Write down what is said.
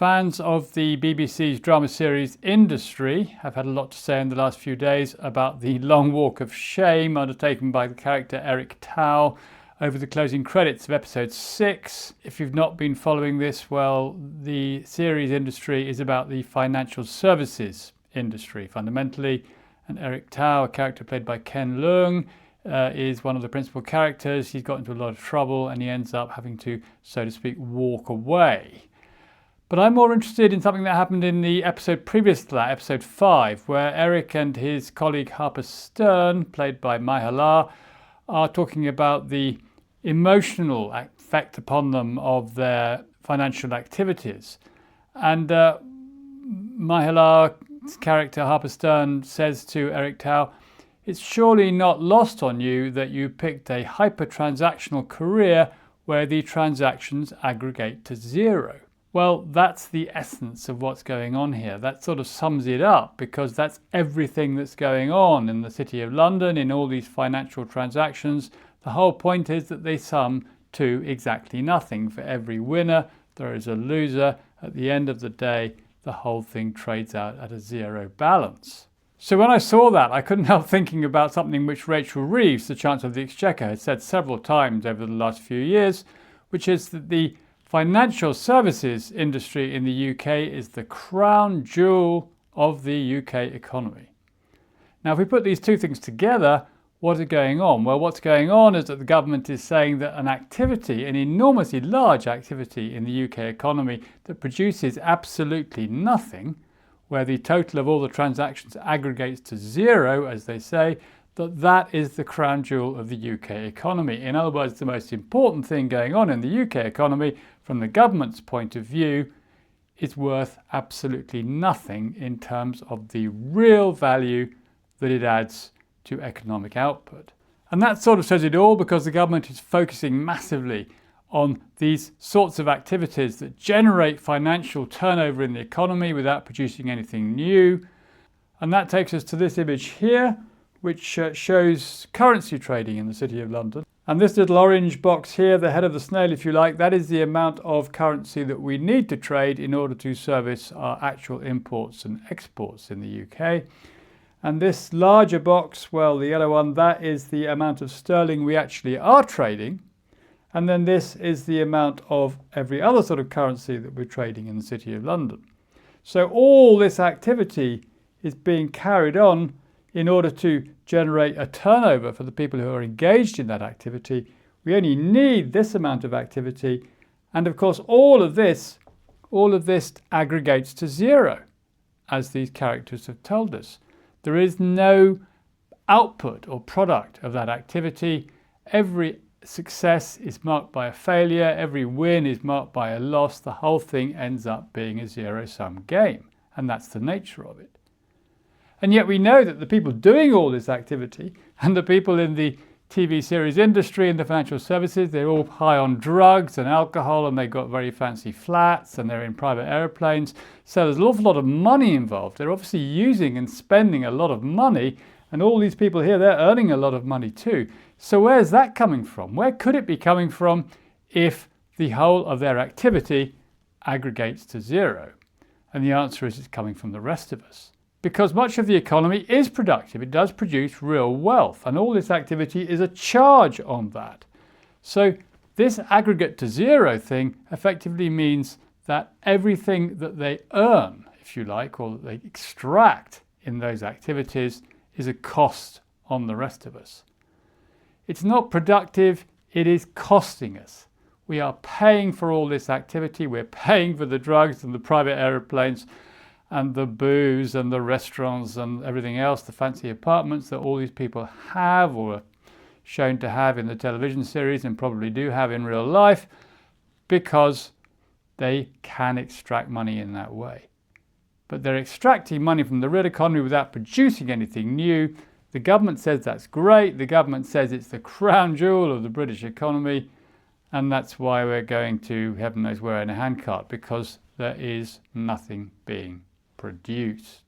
Fans of the BBC's drama series Industry have had a lot to say in the last few days about the long walk of shame undertaken by the character Eric Tao over the closing credits of episode 6. If you've not been following this, well, the series Industry is about the financial services industry fundamentally, and Eric Tao, a character played by Ken Leung, is one of the principal characters. He's got into a lot of trouble and he ends up having to, so to speak, walk away. But I'm more interested in something that happened in the episode previous to that, episode 5, where Eric and his colleague Harper Stern, played by Myha'la, are talking about the emotional effect upon them of their financial activities. And Myha'la's character Harper Stern says to Eric Tao, "It's surely not lost on you that you picked a hyper-transactional career where the transactions aggregate to zero." Well, that's the essence of what's going on here. That sort of sums it up, because that's everything that's going on in the City of London, in all these financial transactions. The whole point is that they sum to exactly nothing. For every winner, there is a loser. At the end of the day, the whole thing trades out at a zero balance. So when I saw that, I couldn't help thinking about something which Rachel Reeves, the Chancellor of the Exchequer, has said several times over the last few years, which is that the financial services industry in the UK is the crown jewel of the UK economy. Now, if we put these two things together, what is going on? Well, what's going on is that the government is saying that an activity, an enormously large activity in the UK economy that produces absolutely nothing, where the total of all the transactions aggregates to zero, as they say, that is the crown jewel of the UK economy. In other words, the most important thing going on in the UK economy from the government's point of view is worth absolutely nothing in terms of the real value that it adds to economic output. And that sort of says it all, because the government is focusing massively on these sorts of activities that generate financial turnover in the economy without producing anything new. And that takes us to this image here, which shows currency trading in the City of London. And this little orange box here, the head of the snail if you like, that is the amount of currency that we need to trade in order to service our actual imports and exports in the UK. And this larger box, well, the yellow one, that is the amount of sterling we actually are trading. And then this is the amount of every other sort of currency that we're trading in the City of London. So all this activity is being carried on in order to generate a turnover for the people who are engaged in that activity. We only need this amount of activity. And of course, all of this aggregates to zero, as these characters have told us. There is no output or product of that activity. Every success is marked by a failure. Every win is marked by a loss. The whole thing ends up being a zero-sum game. And that's the nature of it. And yet we know that the people doing all this activity and the people in the TV series industry and the financial services, they're all high on drugs and alcohol, and they've got very fancy flats, and they're in private aeroplanes. So there's an awful lot of money involved. They're obviously using and spending a lot of money, and all these people here, they're earning a lot of money too. So where's that coming from? Where could it be coming from if the whole of their activity aggregates to zero? And the answer is it's coming from the rest of us. Because much of the economy is productive. It does produce real wealth, and all this activity is a charge on that. So this aggregate to zero thing effectively means that everything that they earn, if you like, or that they extract in those activities is a cost on the rest of us. It's not productive, it is costing us. We are paying for all this activity. We're paying for the drugs and the private aeroplanes and the booze and the restaurants and everything else, the fancy apartments that all these people have or are shown to have in the television series and probably do have in real life, because they can extract money in that way. But they're extracting money from the real economy without producing anything new. The government says that's great. The government says it's the crown jewel of the British economy, and that's why we're going to heaven knows where in a handcart, because there is nothing being produced.